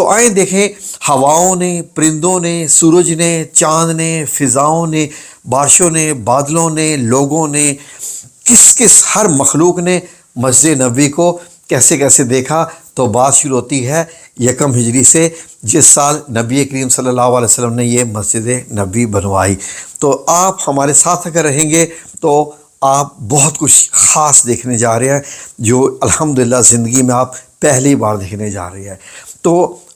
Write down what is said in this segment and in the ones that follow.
تو آئیں دیکھیں ہواؤں نے، پرندوں نے، سورج نے، چاند نے، فضاؤں نے، بارشوں نے، بادلوں نے، لوگوں نے، کس ہر مخلوق نے مسجد نبوی کو کیسے کیسے دیکھا۔ تو بات شروع ہوتی ہے یکم ہجری سے، جس سال نبی کریم صلی اللہ علیہ وسلم نے یہ مسجد نبوی بنوائی۔ تو آپ ہمارے ساتھ اگر رہیں گے تو آپ بہت کچھ خاص دیکھنے جا رہے ہیں جو الحمدللہ زندگی میں آپ پہلی بار دیکھنے جا رہے ہیں۔ تو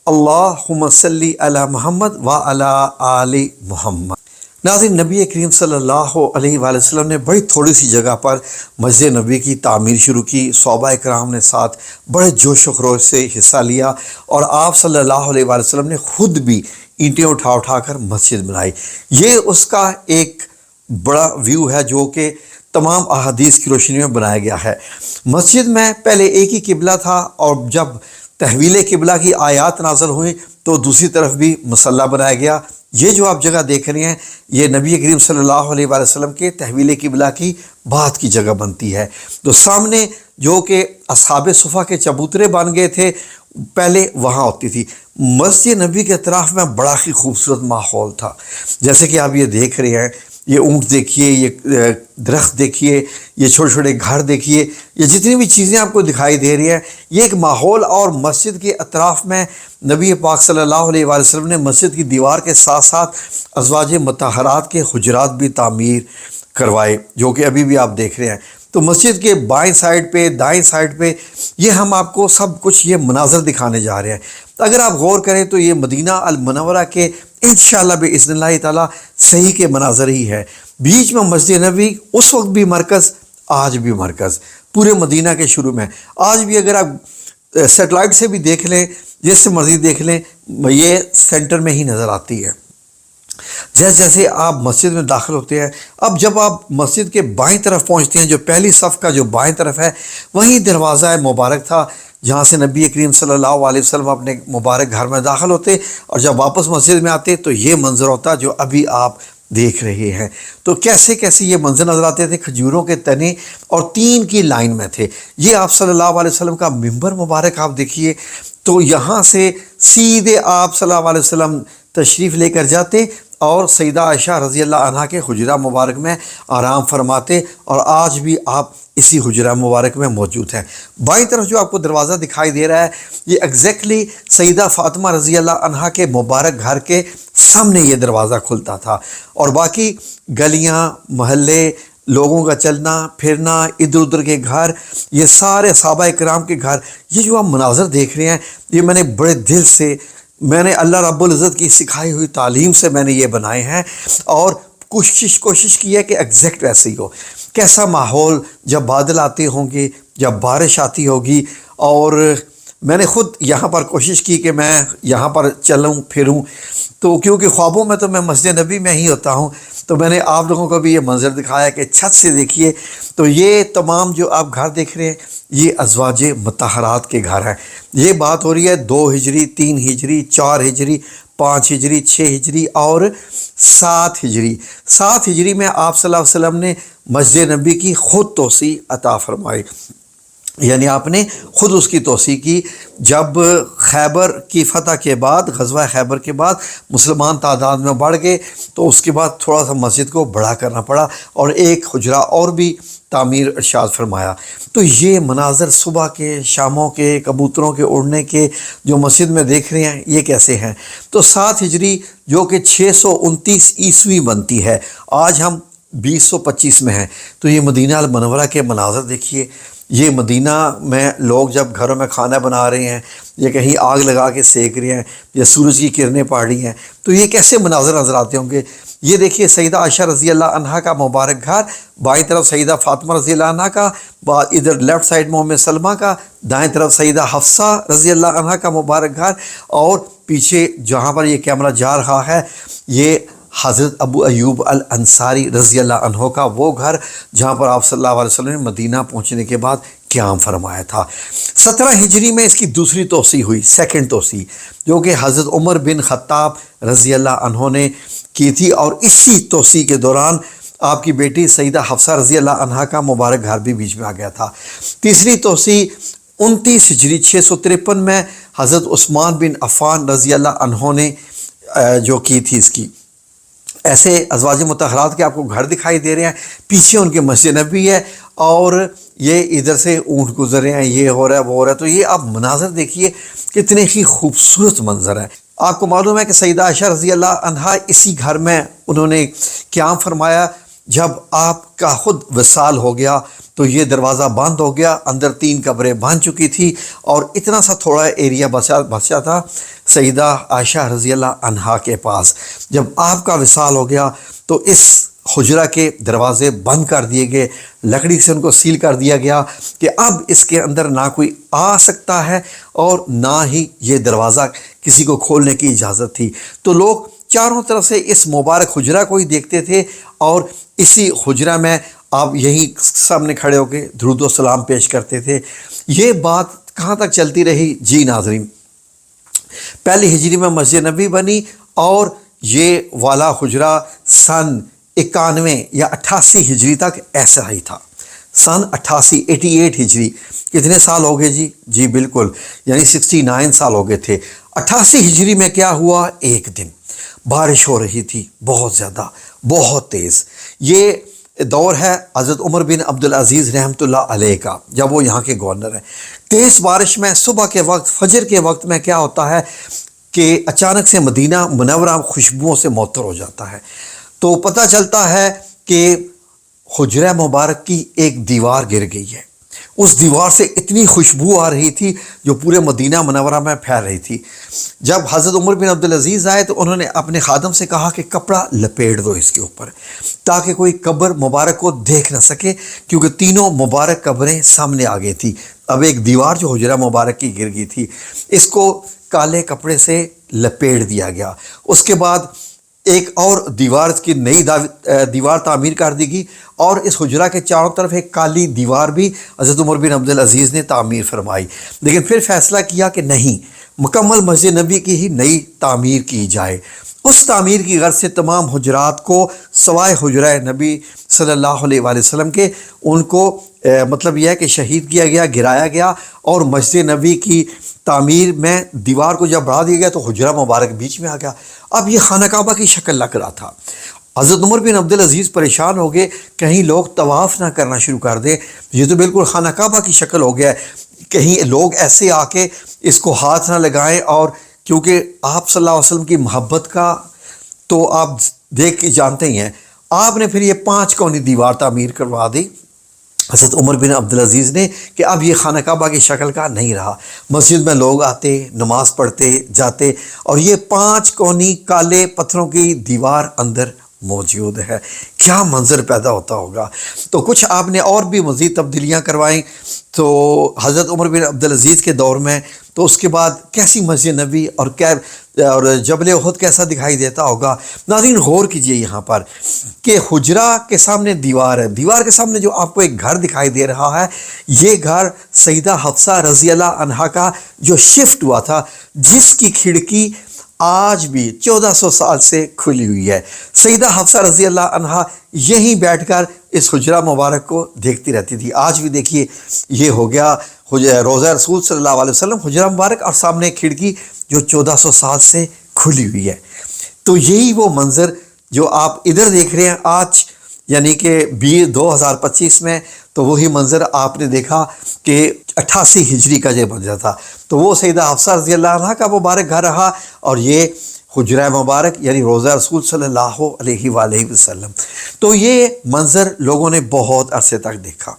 اللہم صلی علی محمد و علی آل محمد۔ ناظرین، نبی کریم صلی اللہ علیہ وآلہ وسلم نے بڑی تھوڑی سی جگہ پر مسجد نبوی کی تعمیر شروع کی۔ صحابہ کرام نے ساتھ بڑے جوش و خروش سے حصہ لیا، اور آپ صلی اللہ علیہ وآلہ وسلم نے خود بھی اینٹیں اٹھا کر مسجد بنائی۔ یہ اس کا ایک بڑا ویو ہے جو کہ تمام احادیث کی روشنی میں بنایا گیا ہے۔ مسجد میں پہلے ایک ہی قبلہ تھا، اور جب تحویل قبلہ کی آیات نازل ہوئیں تو دوسری طرف بھی مصلی بنایا گیا۔ یہ جو آپ جگہ دیکھ رہے ہیں یہ نبی کریم صلی اللہ علیہ وآلہ وسلم کے تحویل قبلہ کی بعد کی جگہ بنتی ہے۔ تو سامنے جو کہ اصحاب صفہ کے چبوترے بن گئے تھے، پہلے وہاں ہوتی تھی۔ مسجد نبی کے اطراف میں بڑا ہی خوبصورت ماحول تھا، جیسے کہ آپ یہ دیکھ رہے ہیں۔ یہ اونٹ دیکھیے، یہ درخت دیکھیے، یہ چھوٹے چھوٹے گھر دیکھیے، یہ جتنی بھی چیزیں آپ کو دکھائی دے رہی ہیں، یہ ایک ماحول۔ اور مسجد کے اطراف میں نبی پاک صلی اللہ علیہ وآلہ وسلم نے مسجد کی دیوار کے ساتھ ساتھ ازواج مطہرات کے حجرات بھی تعمیر کروائے، جو کہ ابھی بھی آپ دیکھ رہے ہیں۔ تو مسجد کے بائیں سائڈ پہ، دائیں سائڈ پہ، یہ ہم آپ کو سب کچھ یہ مناظر دکھانے جا رہے ہیں۔ اگر آپ غور کریں تو یہ مدینہ المنورہ کے انشاءاللہ باذن اللہ تعالیٰ صحیح کے مناظر ہی ہے۔ بیچ میں مسجد نبوی، اس وقت بھی مرکز، آج بھی مرکز، پورے مدینہ کے شروع میں۔ آج بھی اگر آپ سیٹلائٹ سے بھی دیکھ لیں، جس سے مرضی دیکھ لیں، یہ سینٹر میں ہی نظر آتی ہے۔ جیسے جیسے آپ مسجد میں داخل ہوتے ہیں، اب جب آپ مسجد کے بائیں طرف پہنچتے ہیں، جو پہلی صف کا جو بائیں طرف ہے، وہیں دروازہ مبارک تھا جہاں سے نبی کریم صلی اللہ علیہ وسلم اپنے مبارک گھر میں داخل ہوتے، اور جب واپس مسجد میں آتے تو یہ منظر ہوتا جو ابھی آپ دیکھ رہے ہیں۔ تو کیسے کیسے یہ منظر نظر آتے تھے، کھجوروں کے تنے اور 3 کی لائن میں تھے۔ یہ آپ صلی اللہ علیہ وسلم کا ممبر مبارک آپ دیکھیے، تو یہاں سے سیدھے آپ صلی اللہ علیہ وسلم تشریف لے کر جاتے اور سیدہ عائشہ رضی اللہ عنہا کے حجرہ مبارک میں آرام فرماتے، اور آج بھی آپ اسی حجرہ مبارک میں موجود ہیں۔ بائیں طرف جو آپ کو دروازہ دکھائی دے رہا ہے، یہ ایگزیکٹلی سیدہ فاطمہ رضی اللہ عنہا کے مبارک گھر کے سامنے یہ دروازہ کھلتا تھا، اور باقی گلیاں، محلے، لوگوں کا چلنا پھرنا، ادھر ادھر کے گھر، یہ سارے صحابہ کرام کے گھر، یہ جو آپ مناظر دیکھ رہے ہیں، یہ میں نے بڑے دل سے، میں نے اللہ رب العزت کی سکھائی ہوئی تعلیم سے میں نے یہ بنائے ہیں، اور کوشش کی ہے کہ ایگزیکٹ ویسے ہی ہو۔ کیسا ماحول جب بادل آتے ہوں گے، جب بارش آتی ہوگی، اور میں نے خود یہاں پر کوشش کی کہ میں یہاں پر چلوں پھروں، تو کیونکہ خوابوں میں تو میں مسجد نبی میں ہی ہوتا ہوں، تو میں نے آپ لوگوں کو بھی یہ منظر دکھایا کہ چھت سے دیکھیے۔ تو یہ تمام جو آپ گھر دیکھ رہے ہیں، یہ ازواج مطہرات کے گھر ہیں۔ یہ بات ہو رہی ہے 2 ہجری، 3 ہجری، 4 ہجری، 5 ہجری، 6 ہجری اور 7 ہجری۔ 7 ہجری میں آپ صلی اللہ علیہ وسلم نے مسجد نبی کی خود توسیع عطا فرمائی، یعنی آپ نے خود اس کی توسیع کی۔ جب خیبر کی فتح کے بعد، غزوہ خیبر کے بعد مسلمان تعداد میں بڑھ گئے، تو اس کے بعد تھوڑا سا مسجد کو بڑا کرنا پڑا، اور ایک حجرہ اور بھی تعمیر ارشاد فرمایا۔ تو یہ مناظر صبح کے، شاموں کے، کبوتروں کے اڑنے کے جو مسجد میں دیکھ رہے ہیں، یہ کیسے ہیں؟ تو 7 ہجری جو کہ 629 عیسوی بنتی ہے، آج ہم 2025 میں ہیں، تو یہ مدینہ المنورہ کے مناظر دیکھیے۔ یہ مدینہ میں لوگ جب گھروں میں کھانا بنا رہے ہیں، یا کہیں آگ لگا کے سیک رہے ہیں، یا سورج کی کرنیں پڑ رہی ہیں، تو یہ کیسے مناظر نظر آتے ہوں گے۔ یہ دیکھیے سیدہ عائشہ رضی اللہ عنہا کا مبارک گھر، بائیں طرف سیدہ فاطمہ رضی اللہ عنہا کا، ادھر لیفٹ سائڈ میں ام سلمہ کا، دائیں طرف سیدہ حفصہ رضی اللہ عنہا کا مبارک گھر، اور پیچھے جہاں پر یہ کیمرہ جا رہا ہے، یہ حضرت ابو ایوب الانصاری رضی اللہ عنہ کا وہ گھر جہاں پر آپ صلی اللہ علیہ وسلم نے مدینہ پہنچنے کے بعد قیام فرمایا تھا۔ 17 ہجری میں اس کی دوسری توسیع ہوئی، سیکنڈ توسیع، جو کہ حضرت عمر بن خطاب رضی اللہ عنہ نے کی تھی، اور اسی توسیع کے دوران آپ کی بیٹی سیدہ حفصہ رضی اللہ عنہا کا مبارک گھر بھی بیچ میں آ گیا تھا۔ تیسری توسیع 29 ہجری 653 میں حضرت عثمان بن عفان رضی اللہ عنہ نے جو کی تھی اس کی. ایسے ازواج مطہرات کے آپ کو گھر دکھائی دے رہے ہیں، پیچھے ان کے مسجد نبی ہے، اور یہ ادھر سے اونٹ گزر رہے ہیں، یہ ہو رہا ہے وہ ہو رہا ہے. تو یہ آپ مناظر دیکھیے کتنے ہی خوبصورت منظر ہے. آپ کو معلوم ہے کہ سیدہ عائشہ رضی اللہ عنہا اسی گھر میں انہوں نے قیام فرمایا. جب آپ کا خود وصال ہو گیا تو یہ دروازہ بند ہو گیا، اندر 3 قبریں بن چکی تھی اور اتنا سا تھوڑا ایریا بچا تھا سیدہ عائشہ رضی اللہ عنہا کے پاس. جب آپ کا وصال ہو گیا تو اس حجرہ کے دروازے بند کر دیے گئے، لکڑی سے ان کو سیل کر دیا گیا کہ اب اس کے اندر نہ کوئی آ سکتا ہے اور نہ ہی یہ دروازہ کسی کو کھولنے کی اجازت تھی. تو لوگ چاروں طرف سے اس مبارک حجرہ کو ہی دیکھتے تھے، اور اسی حجرہ میں آپ یہیں سامنے کھڑے ہو کے درود و سلام پیش کرتے تھے. یہ بات کہاں تک چلتی رہی؟ جی ناظرین، پہلی ہجری میں مسجد نبی بنی اور یہ والا حجرہ سن 91 یا 88 ہجری تک ایسا ہی تھا. سن 88 ہجری کتنے سال ہو گئے جی؟ جی بالکل، یعنی 69 سال ہو گئے تھے. 88 ہجری میں کیا ہوا؟ ایک دن بارش ہو رہی تھی بہت زیادہ، بہت تیز. یہ دور ہے حضرت عمر بن عبدالعزیز رحمۃ اللہ علیہ کا، جب وہ یہاں کے گورنر ہیں. تیز بارش میں صبح کے وقت، فجر کے وقت میں کیا ہوتا ہے کہ اچانک سے مدینہ منورہ خوشبوؤں سے معطر ہو جاتا ہے. تو پتہ چلتا ہے کہ حجرہ مبارک کی ایک دیوار گر گئی ہے. اس دیوار سے اتنی خوشبو آ رہی تھی جو پورے مدینہ منورہ میں پھیل رہی تھی. جب حضرت عمر بن عبدالعزیز آئے تو انہوں نے اپنے خادم سے کہا کہ کپڑا لپیٹ دو اس کے اوپر تاکہ کوئی قبر مبارک کو دیکھ نہ سکے، کیونکہ تینوں مبارک قبریں سامنے آ گئی تھی. اب ایک دیوار جو حجرہ مبارک کی گر گئی تھی، اس کو کالے کپڑے سے لپیٹ دیا گیا. اس کے بعد ایک اور دیوار کی نئی دیوار تعمیر کر دی گئی، اور اس حجرہ کے چاروں طرف ایک کالی دیوار بھی حضرت عمر بن عبدالعزیز نے تعمیر فرمائی. لیکن پھر فیصلہ کیا کہ نہیں، مکمل مسجد نبی کی ہی نئی تعمیر کی جائے. اس تعمیر کی غرض سے تمام حجرات کو سوائے حجرہ نبی صلی اللہ علیہ وآلہ وسلم کے، ان کو مطلب یہ ہے کہ شہید کیا گیا، گرایا گیا، اور مسجد نبی کی تعمیر میں دیوار کو جب بڑھا دیا گیا تو حجرہ مبارک بیچ میں آ گیا. اب یہ خانہ کعبہ کی شکل لگ رہا تھا. حضرت عمر بن عبدالعزیز پریشان ہو گئے، کہیں لوگ طواف نہ کرنا شروع کر دیں، یہ تو بالکل خانہ کعبہ کی شکل ہو گیا ہے، کہیں لوگ ایسے آ کے اس کو ہاتھ نہ لگائیں. اور کیونکہ آپ صلی اللہ علیہ وسلم کی محبت کا تو آپ دیکھ کے جانتے ہی ہیں، آپ نے پھر یہ 5 کونی دیوار تعمیر کروا دی حضرت عمر بن عبدالعزیز نے کہ اب یہ خانہ کعبہ کی شکل کا نہیں رہا. مسجد میں لوگ آتے، نماز پڑھتے جاتے، اور یہ 5 کونی کالے پتھروں کی دیوار اندر موجود ہے. کیا منظر پیدا ہوتا ہوگا. تو کچھ آپ نے اور بھی مزید تبدیلیاں کروائیں تو حضرت عمر بن عبدالعزیز کے دور میں. تو اس کے بعد کیسی مسجد نبی اور جبل احد کیسا دکھائی دیتا ہوگا. ناظرین غور کیجئے یہاں پر کہ حجرہ کے سامنے دیوار ہے، دیوار کے سامنے جو آپ کو ایک گھر دکھائی دے رہا ہے، یہ گھر سیدہ حفصہ رضی اللہ عنہا کا جو شفٹ ہوا تھا، جس کی کھڑکی آج بھی 1400 سال سے کھلی ہوئی ہے. سیدہ حفصہ رضی اللہ عنہا یہیں بیٹھ کر اس حجرہ مبارک کو دیکھتی رہتی تھی. آج بھی دیکھیے، یہ ہو گیا روضہ رسول صلی اللہ علیہ وسلم حجرہ مبارک، اور سامنے کھڑکی جو 1400 سال سے کھلی ہوئی ہے. تو یہی وہ منظر جو آپ ادھر دیکھ رہے ہیں آج، یعنی کہ 2025 میں، تو وہی منظر آپ نے دیکھا کہ 88 ہجری کا جو منظر تھا. تو وہ سیدہ حفصہ رضی اللہ عنہ کا مبارک گھر رہا، اور یہ حجرہ مبارک یعنی روضہ رسول صلی اللہ علیہ وآلہ وسلم. تو یہ منظر لوگوں نے بہت عرصے تک دیکھا.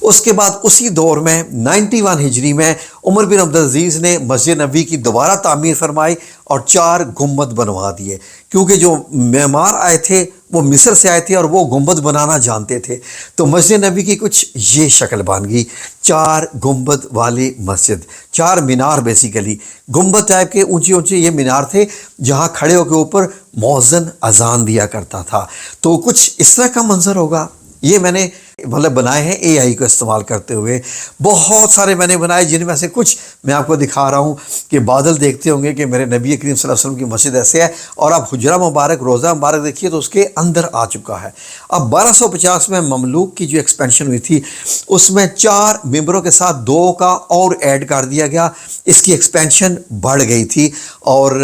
اس کے بعد اسی دور میں 91 ہجری میں عمر بن عبدالعزیز نے مسجد نبی کی دوبارہ تعمیر فرمائی اور 4 گنبد بنوا دیے، کیونکہ جو معمار آئے تھے وہ مصر سے آئے تھے اور وہ گنبد بنانا جانتے تھے. تو مسجد نبی کی کچھ یہ شکل بن گئی، 4 گنبد والی مسجد، 4 مینار بیسیکلی گنبد ٹائپ کے اونچے اونچے یہ مینار تھے جہاں کھڑے ہو کے اوپر مؤذن اذان دیا کرتا تھا. تو کچھ اس طرح کا منظر ہوگا. یہ میں نے مطلب بنائے ہیں اے آئی کو استعمال کرتے ہوئے. بہت سارے میں نے بنائے، جن میں سے کچھ میں آپ کو دکھا رہا ہوں کہ بادل دیکھتے ہوں گے کہ میرے نبی کریم صلی اللہ علیہ وسلم کی مسجد ایسے ہے، اور آپ حجرہ مبارک، روزہ مبارک دیکھیے تو اس کے اندر آ چکا ہے. اب 1250 میں مملوک کی جو ایکسپینشن ہوئی تھی اس میں 4 ممبروں کے ساتھ 2 کا اور ایڈ کر دیا گیا، اس کی ایکسپینشن بڑھ گئی تھی. اور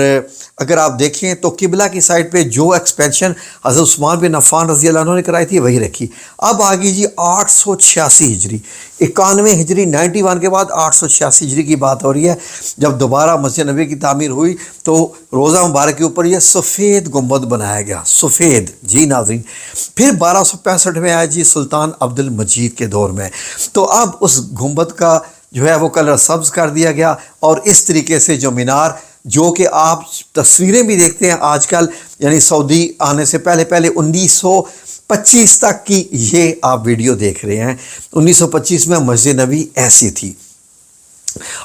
اگر آپ دیکھیں تو قبلہ کی سائڈ پہ جو ایکسپینشن حضرت عثمان بن عفان رضی اللہ عنہ نے کرائی تھی وہی رکھی. اب آگئی جی 886 ہجری، 91 ہجری 91 کے بعد 886 ہجری کی بات ہو رہی ہے، جب دوبارہ مسجد نبوی کی تعمیر ہوئی تو روضہ مبارک کے اوپر یہ سفید گنبد بنایا گیا، سفید. جی ناظرین، پھر 1265 میں آیا جی سلطان عبد المجید کے دور میں، تو اب اس گنبد کا جو ہے وہ کلر سبز کر دیا گیا، اور اس طریقے سے جو مینار، جو کہ آپ تصویریں بھی دیکھتے ہیں آج کل، یعنی سعودی آنے سے پہلے 1925 تک کی یہ آپ ویڈیو دیکھ رہے ہیں. 1925 میں مسجد نبوی ایسی تھی،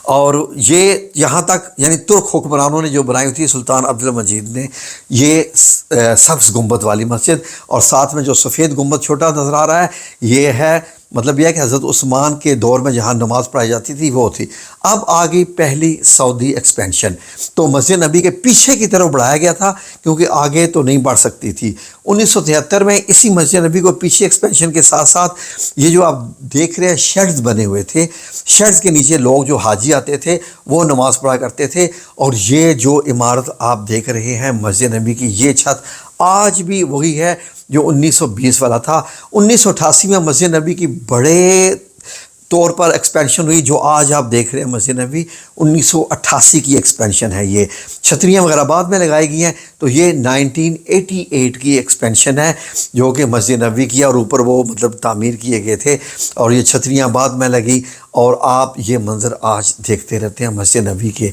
اور یہ یہاں تک یعنی ترک حکمرانوں نے جو بنائی ہوئی تھی سلطان عبد المجید نے، یہ سبز گنبد والی مسجد، اور ساتھ میں جو سفید گنبد چھوٹا نظر آ رہا ہے یہ ہے، مطلب یہ ہے کہ حضرت عثمان کے دور میں جہاں نماز پڑھائی جاتی تھی وہ تھی. اب آگئی پہلی سعودی ایکسپینشن، تو مسجد نبی کے پیچھے کی طرف بڑھایا گیا تھا کیونکہ آگے تو نہیں بڑھ سکتی تھی. 1973 میں اسی مسجد نبی کو پیچھے ایکسپینشن کے ساتھ ساتھ یہ جو آپ دیکھ رہے ہیں شیڈز بنے ہوئے تھے، شیڈز کے نیچے لوگ جو حاجی آتے تھے وہ نماز پڑھا کرتے تھے. اور یہ جو عمارت آپ دیکھ رہے ہیں مسجد نبی کی، یہ چھت آج بھی وہی ہے جو 1920 والا تھا. 1988 میں مسجد نبی کی بڑے طور پر ایکسپینشن ہوئی، جو آج آپ دیکھ رہے ہیں مسجد نبوی 1988 کی ایکسپینشن ہے. یہ چھتریاں وغیرہ بعد میں لگائی گئی ہیں، تو یہ 1988 کی ایکسپینشن ہے جو کہ مسجد نبوی کی ہے، اور اوپر وہ مطلب تعمیر کیے گئے تھے، اور یہ چھتریاں بعد میں لگی، اور آپ یہ منظر آج دیکھتے رہتے ہیں مسجد نبوی کے.